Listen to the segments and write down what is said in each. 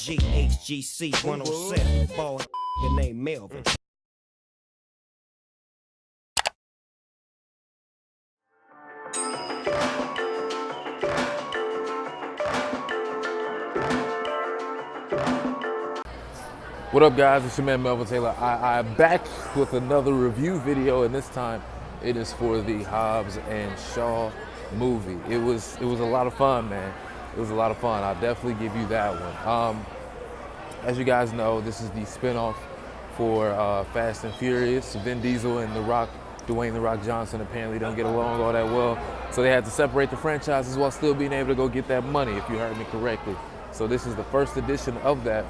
HGC 107, boy, named Melvin. What up, guys? It's your man Melvin Taylor. I'm back with another review video, and this time it is for the Hobbs and Shaw movie. It was a lot of fun, man. It was a lot of fun. I'll definitely give you that one. As you guys know, this is the spinoff for Fast and Furious. Vin Diesel and Dwayne The Rock Johnson apparently don't get along all that well, so they had to separate the franchises while still being able to go get that money, if you heard me correctly. So this is the first edition of that.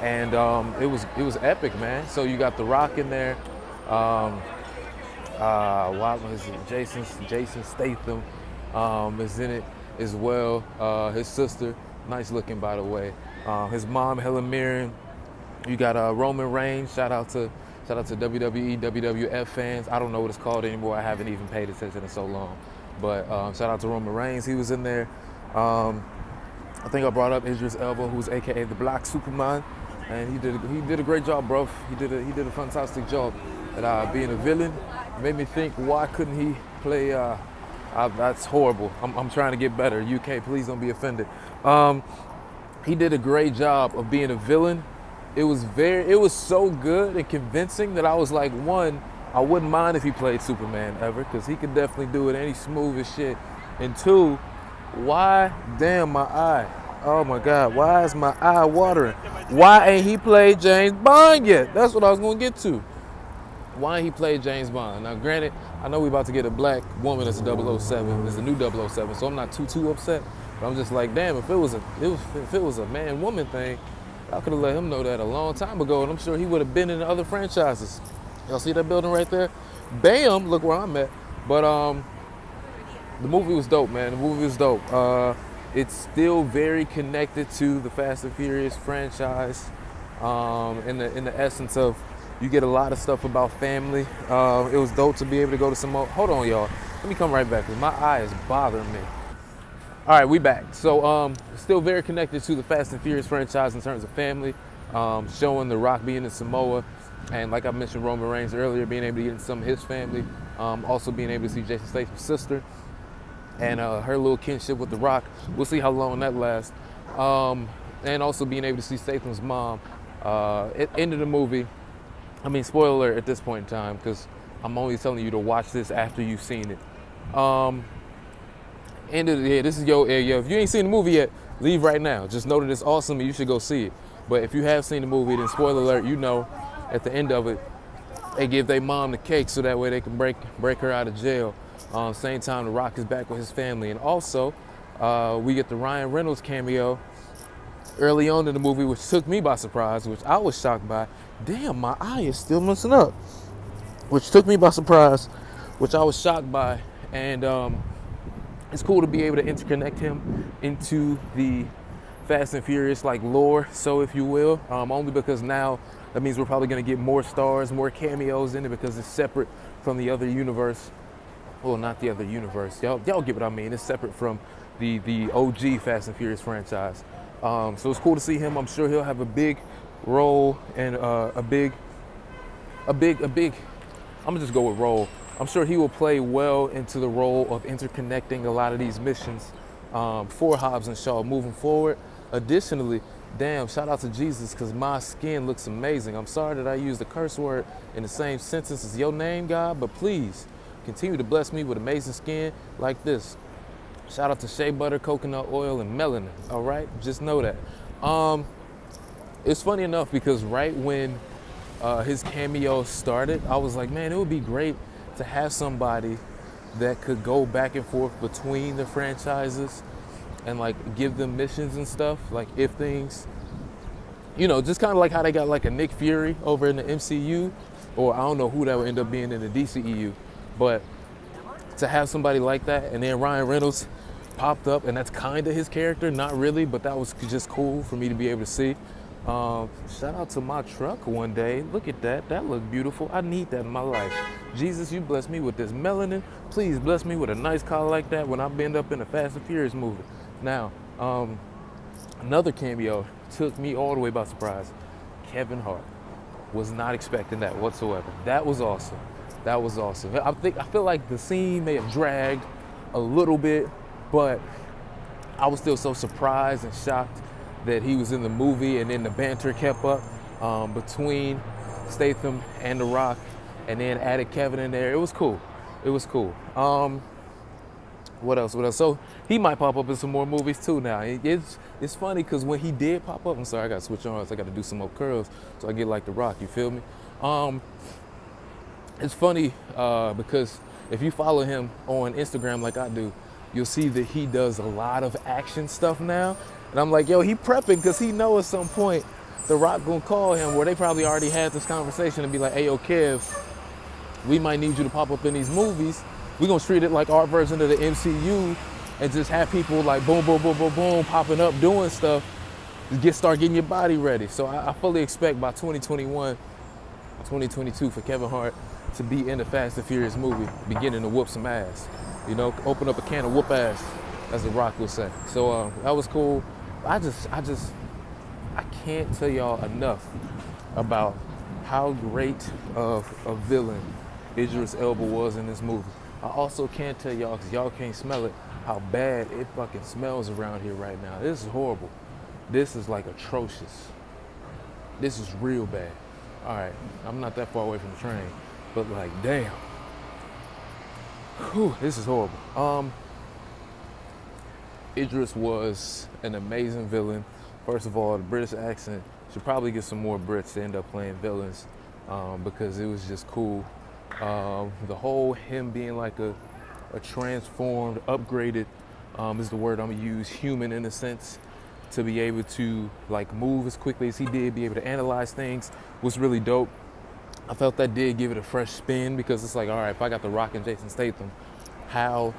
And it was epic, man. So you got The Rock in there. What was it? Jason Statham is in it as well. His sister, nice looking, by the way. His mom, Helen Mirren. You got Roman Reigns. Shout out to WWE, WWF fans. I don't know what it's called anymore. I haven't even paid attention in so long. But shout out to Roman Reigns. He was in there. I think I brought up Idris Elba, who's AKA the Black Superman. And he did a great job, bro. He did a fantastic job at being a villain. Made me think, why couldn't he play? That's horrible. I'm trying to get better. UK, please don't be offended. He did a great job of being a villain. It was so good and convincing that I was like, one, I wouldn't mind if he played Superman ever, because he could definitely do it, and he's smooth as shit. And two, why? Damn, my eye. Oh my God, why is my eye watering? Why ain't he played James Bond yet? That's what I was gonna get to. Why ain't he played James Bond? Now granted, I know we about to get a black woman as a 007, as a new 007, so I'm not too upset. But I'm just like, damn, if it was a man-woman thing, I could have let him know that a long time ago, and I'm sure he would have been in the other franchises. Y'all see that building right there? Bam, look where I'm at. But the movie was dope, man. The movie was dope. It's still very connected to the Fast and Furious franchise, in the essence of, you get a lot of stuff about family. It was dope to be able to go to some more. Hold on, y'all. Let me come right back, because my eye is bothering me. All right, we back. So still very connected to the Fast and Furious franchise in terms of family, showing The Rock being in Samoa, and like I mentioned, Roman Reigns earlier, being able to get in some of his family, also being able to see Jason Statham's sister, and her little kinship with The Rock. We'll see how long that lasts. And also being able to see Statham's mom. End of the movie, I mean, spoiler alert at this point in time, because I'm only telling you to watch this after you've seen it. End of the day, this is your area. If you ain't seen the movie yet, leave right now. Just know that it's awesome and you should go see it. But if you have seen the movie, then spoiler alert, you know at the end of it, they give their mom the cake so that way they can break her out of jail. Same time, The Rock is back with his family. And also, we get the Ryan Reynolds cameo early on in the movie, which took me by surprise, which I was shocked by. Damn, my eye is still messing up. Which took me by surprise, which I was shocked by. And it's cool to be able to interconnect him into the Fast and Furious like lore, so if you will. Only because now that means we're probably going to get more stars, more cameos in it, because it's separate from the other universe. Well, not the other universe. Y'all get what I mean. It's separate from the OG Fast and Furious franchise. So it's cool to see him. I'm sure he'll have a big role and a big. I'm gonna just go with role. I'm sure he will play well into the role of interconnecting a lot of these missions for Hobbs and Shaw moving forward. Additionally, damn, shout out to Jesus, because my skin looks amazing. I'm sorry that I used the curse word in the same sentence as your name, God, but please continue to bless me with amazing skin like this. Shout out to shea butter, coconut oil, and melanin, all right? Just know that. It's funny enough, because right when his cameo started, I was like, man, it would be great to have somebody that could go back and forth between the franchises and like give them missions and stuff, like if things, you know, just kind of like how they got like a Nick Fury over in the MCU, or I don't know who that would end up being in the DCEU, but to have somebody like that, and then Ryan Reynolds popped up, and that's kind of his character, not really, but that was just cool for me to be able to see. Shout out to my truck one day. Look at that. That looked beautiful. I need that in my life. Jesus, you bless me with this melanin. Please bless me with a nice car like that when I end up in a Fast and Furious movie. Now, Another cameo took me all the way by surprise. Kevin Hart. Was not expecting that whatsoever. That was awesome. That was awesome. I feel like the scene may have dragged a little bit, but I was still so surprised and shocked that he was in the movie, and then the banter kept up between Statham and The Rock, and then added Kevin in there. It was cool. It was cool. What else? So he might pop up in some more movies too now. It's funny because when he did pop up, I'm sorry, I got to switch on. So I got to do some more curls so I get like The Rock. You feel me? It's funny because if you follow him on Instagram like I do, you'll see that he does a lot of action stuff now. And I'm like, yo, he prepping because he know at some point The Rock gonna call him, where they probably already had this conversation and be like, hey, yo, Kev, we might need you to pop up in these movies. We're gonna treat it like our version of the MCU and just have people like boom, boom, boom, boom, boom, popping up, doing stuff to start getting your body ready. So I fully expect by 2021, 2022 for Kevin Hart to be in the Fast and Furious movie, beginning to whoop some ass. You know, open up a can of whoop ass, as The Rock would say. So that was cool. I can't tell y'all enough about how great of a villain Idris Elba was in this movie. I also can't tell y'all, because y'all can't smell it, how bad it fucking smells around here right now. This is horrible. This is like atrocious. This is real bad. All right, I'm not that far away from the train, but like, damn. Whew, this is horrible. Idris was an amazing villain. First of all, the British accent should probably get some more Brits to end up playing villains because it was just cool. The whole him being like a transformed, upgraded is the word I'm gonna use, human in a sense, to be able to like move as quickly as he did, be able to analyze things was really dope. I felt that did give it a fresh spin because it's like, all right, if I got The Rock and Jason Statham, how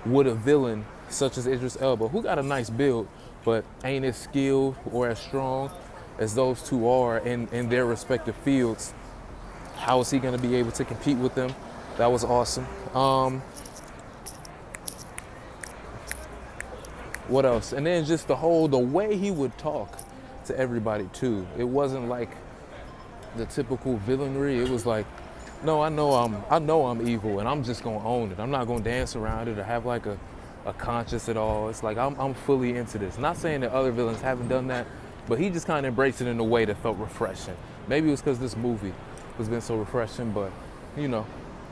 would a villain such as Idris Elba, who got a nice build, but ain't as skilled or as strong as those two are in their respective fields, how is he gonna be able to compete with them? That was awesome. What else? And then just the way he would talk to everybody too. It wasn't like the typical villainry. It was like, no, I know I'm evil and I'm just gonna own it. I'm not gonna dance around it or have like a conscience at all. It's like I'm fully into this. Not saying that other villains haven't done that, but he just kind of embraced it in a way that felt refreshing. Maybe it was because this movie has been so refreshing, but you know,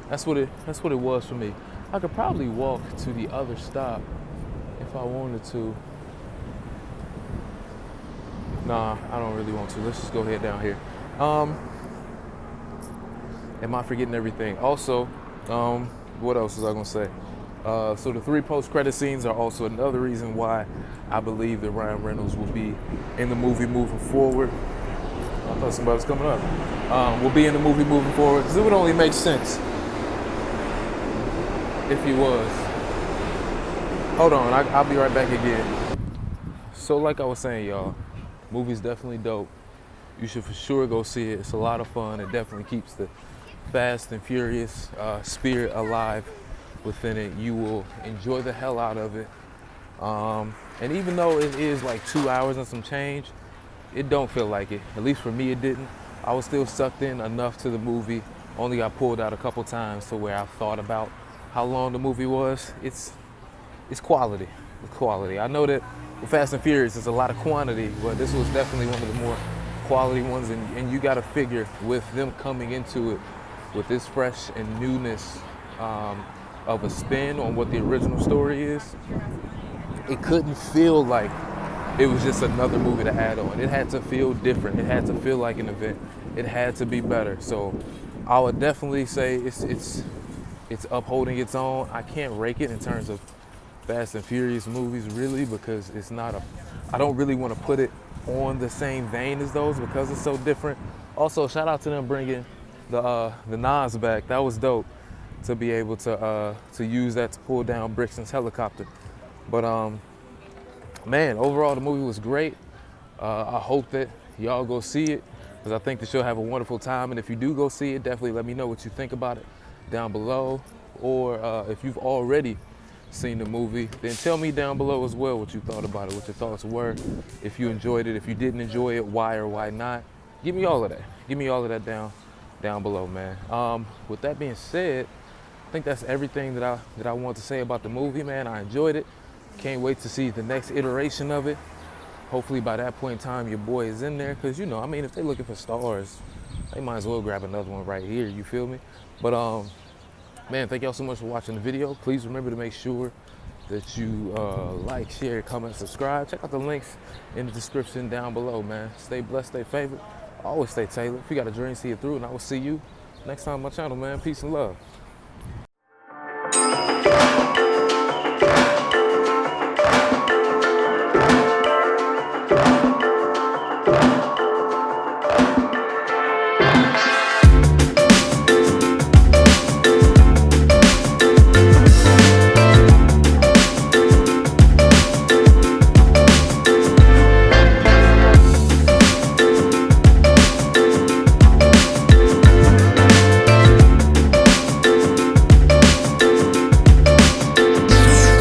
that's what it was for me. I could probably walk to the other stop if I wanted to. Nah, I don't really want to. Let's just go ahead down here. Am I forgetting everything? Also, what else was I gonna say? So the 3 post-credit scenes are also another reason why I believe that Ryan Reynolds will be in the movie moving forward. I thought somebody was coming up. Will be in the movie moving forward because it would only make sense if he was. Hold on, I'll be right back again. So like I was saying, y'all, movie's definitely dope. You should for sure go see it. It's a lot of fun. It definitely keeps the Fast and Furious spirit alive within it. You will enjoy the hell out of it. And even though it is like 2 hours and some change, it don't feel like it. At least for me, it didn't. I was still sucked in enough to the movie. Only got pulled out a couple times to where I thought about how long the movie was. It's quality. It's quality. I know that with Fast and Furious, it's a lot of quantity, but this was definitely one of the more quality ones. And you got to figure with them coming into it with this fresh and newness of a spin on what the original story is, it couldn't feel like it was just another movie to add on. It had to feel different. It had to feel like an event. It had to be better. So I would definitely say it's upholding its own. I can't rake it in terms of Fast and Furious movies really, because it's not I don't really want to put it on the same vein as those because it's so different. Also, shout out to them bringing the Nas back. That was dope to be able to use that to pull down Brixton's helicopter. But man, overall the movie was great. I hope that y'all go see it because I think that you'll have a wonderful time. And if you do go see it, definitely let me know what you think about it down below. Or if you've already seen the movie, then tell me down below as well what you thought about it, what your thoughts were, if you enjoyed it, if you didn't enjoy it, why or why not. Give me all of that. Give me all of that down below, man. With that being said, I think that's everything that I want to say about the movie, man. I enjoyed it. Can't wait to see the next iteration of it. Hopefully by that point in time, your boy is in there, because, you know, I mean, if they're looking for stars, they might as well grab another one right here, you feel me? But, man, thank y'all so much for watching the video. Please remember to make sure that you like, share, comment, subscribe. Check out the links in the description down below, man. Stay blessed, stay favored. Always stay tailored. If you got a dream, see it through, and I will see you next time on my channel, man. Peace and love.